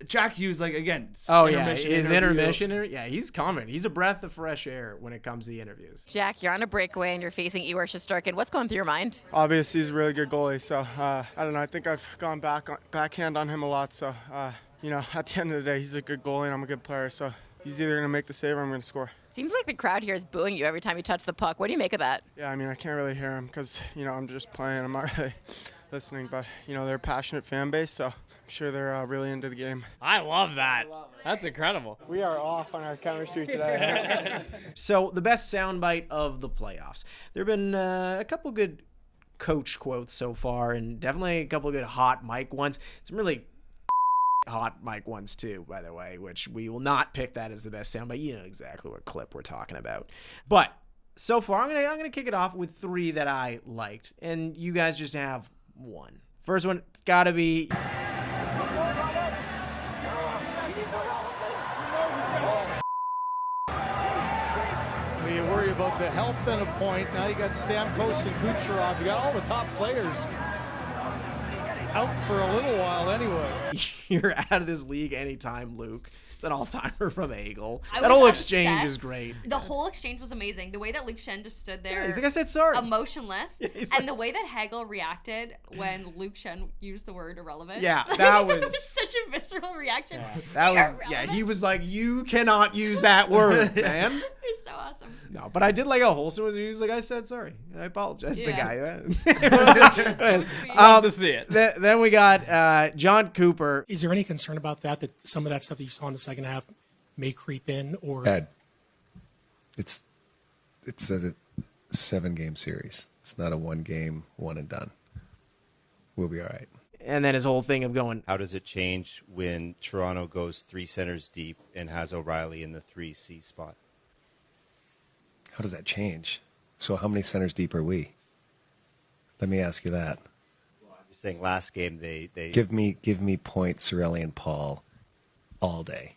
Jack Hughes, like, again. Oh, yeah, his intermission. Yeah, he's coming. He's a breath of fresh air when it comes to the interviews. Jack, you're on a breakaway and you're facing Igor Shesterkin. What's going through your mind? Obviously, he's a really good goalie, so I don't know. I think I've gone backhand on him a lot, so, you know, at the end of the day, he's a good goalie and I'm a good player, so he's either going to make the save or I'm going to score. Seems like the crowd here is booing you every time you touch the puck. What do you make of that? Yeah, I mean, I can't really hear him because, you know, I'm just playing. I'm not really listening, but, you know, they're a passionate fan base, so I'm sure they're really into the game. I love that. That's incredible. We are off on our chemistry today. So the best soundbite of the playoffs. There have been a couple good coach quotes so far, and definitely a couple of good hot mic ones. Some really hot mic ones too, by the way, which we will not pick that as the best soundbite. You know exactly what clip we're talking about. But so far, I'm gonna kick it off with 3 that I liked, and you guys just have one. First one gotta be. You worry about the health and a point. Now you got Stamkos and Kucherov. You got all the top players out for a little while anyway. You're out of this league anytime, Luke. It's an all-timer from Eagle. I That was whole obsessed. exchange is great. The whole exchange was amazing. The way that Luke Shen just stood there. Yeah, he's like, I said sorry. Emotionless. Yeah, he's and like- the way that Hagel reacted when Luke Shen used the word irrelevant. Yeah, that It was such a visceral reaction. That was, yeah, he was like, you cannot use that word, man. It's so awesome. No, but I did like how wholesome was. He was like, I said sorry. I apologize to the Yeah. guy. So sweet. Love to see it. Then we got John Cooper. Is there any concern about that some of that stuff that you saw in the second half may creep in? Or Ed, it's a 7-game series. It's not a 1-game, one and done. We'll be all right. And then his whole thing of going, How does it change when Toronto goes 3 centers deep and has O'Reilly in the 3C spot? How does that change? So how many centers deep are we? Let me ask you that. You're saying last game they Give me Point, Cirelli, and Paul all day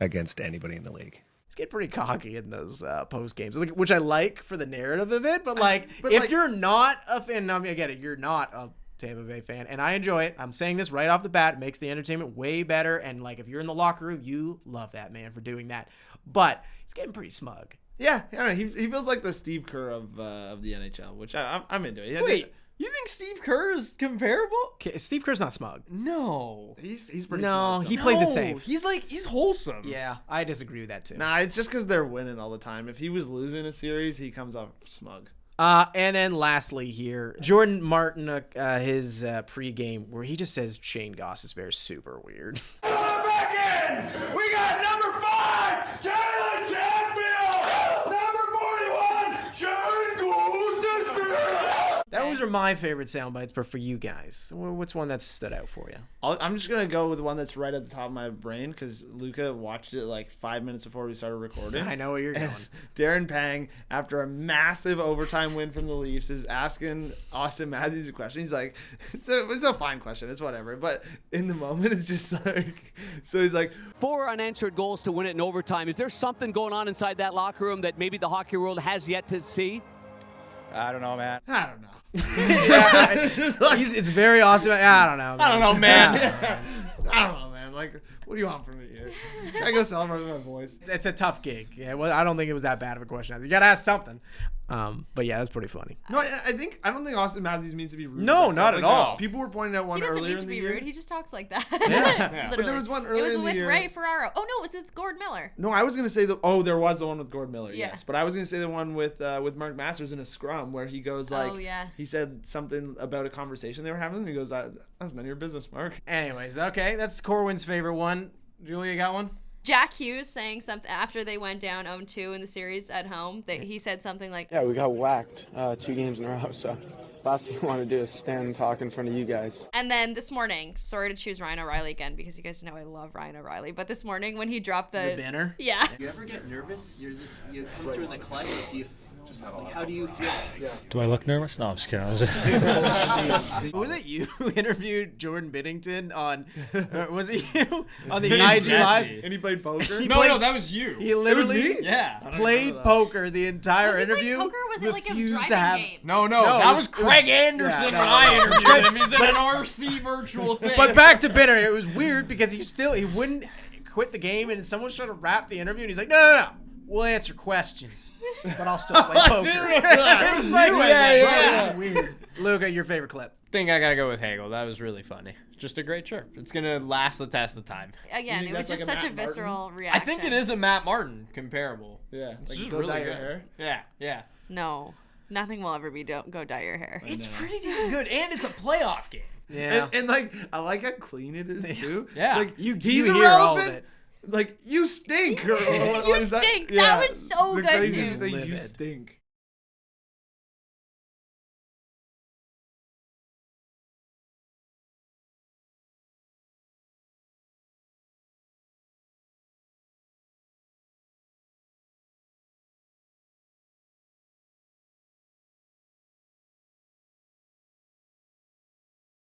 against anybody in the league. he's getting pretty cocky in those post games, which I like for the narrative of it. But if like- you're not a fan, I get it, you're not a Tampa Bay fan, and I enjoy it. I'm saying this right off the bat. It makes the entertainment way better. And if you're in the locker room, you love that man for doing that. But he's getting pretty smug. Yeah, he feels like the Steve Kerr of the NHL, which I'm into it. Wait, you think Steve Kerr is comparable? Steve Kerr's not smug. No. He's pretty. No, smart, he so. plays it safe. He's wholesome. Yeah, I disagree with that too. Nah, it's just because they're winning all the time. If he was losing a series, he comes off smug. And then lastly here, Jordan Martin, his pregame where he just says Shane Gostisbehere is super weird. Back in! We got number 5, Taylor Chatfield! Number 41, Shane Gostisbehere! Those are my favorite sound bites, but for you guys, what's one that stood out for you? I'm just going to go with one that's right at the top of my brain because Luca watched it like 5 minutes before we started recording. I know where you're going. Darren Pang, after a massive overtime win from the Leafs, is asking Austin Matthews a question. He's like, it's a fine question. It's whatever. But in the moment, it's just like, so he's like, 4 unanswered goals to win it in overtime. Is there something going on inside that locker room that maybe the hockey world has yet to see? I don't know, man. I don't know. Yeah, it's very awesome. I don't know. Man. I don't know, man. I don't know, man. Like, what do you want from me here? Can I go celebrate with my boys? It's a tough gig. Yeah, well, I don't think it was that bad of a question. You got to ask something. But yeah, that's pretty funny. No, I don't think Austin Matthews means to be rude. No, not at all. People were pointing out one He doesn't earlier mean to in the be year. rude. He just talks like that. Yeah. But there was one earlier It was in the with year. Ray Ferraro. Oh, no, it was with Gord Miller. No, I was gonna say there was the one with Gord Miller, Yeah. yes. But I was gonna say the one with Mark Masters in a scrum where he goes like, Oh, yeah. he said something about a conversation they were having, and he goes, "That's none of your business, Mark." Anyways, okay, that's Corwin's favorite one. Julia, got one? Jack Hughes saying something after they went down 0-2 in the series at home. He said something like, Yeah, we got whacked 2 games in a row, so last thing I want to do is stand and talk in front of you guys. and then this morning, sorry to choose Ryan O'Reilly again because you guys know I love Ryan O'Reilly, but this morning when he dropped the banner? Yeah. You ever get nervous? You come through in the clutch, you How do you feel? Do I look nervous? No, I'm just kidding. Was it you who interviewed Jordan Binnington on? Was it you on the IG Live? And he played poker. No, that was you. He literally me? Yeah. played poker the entire Was he interview. playing poker or was it like a refused driving to have- game? No, No, that it was Craig Anderson yeah, no, when I no. interviewed him. He's in an RC virtual thing. But back to Binner, it was weird because he wouldn't quit the game, and someone was trying to wrap the interview, and he's like, no. We'll answer questions, but I'll still play poker. It was like, it was weird. Luca, your favorite clip? think I gotta go with Hagel. That was really funny. Just a great chirp. It's gonna last the test of time. Again, it was just such a visceral reaction. I think it is a Matt Martin comparable. Yeah, it's like just go really dye good. your hair? Yeah. No, nothing will ever be go dye your hair. It's pretty damn good, and it's a playoff game. Yeah, and like I like how clean it is too. Yeah. like you he's hear all of irrelevant. it. Like you stink. Or what You is stink. Yeah, That was so the good craziest too. thing, you Livid. stink.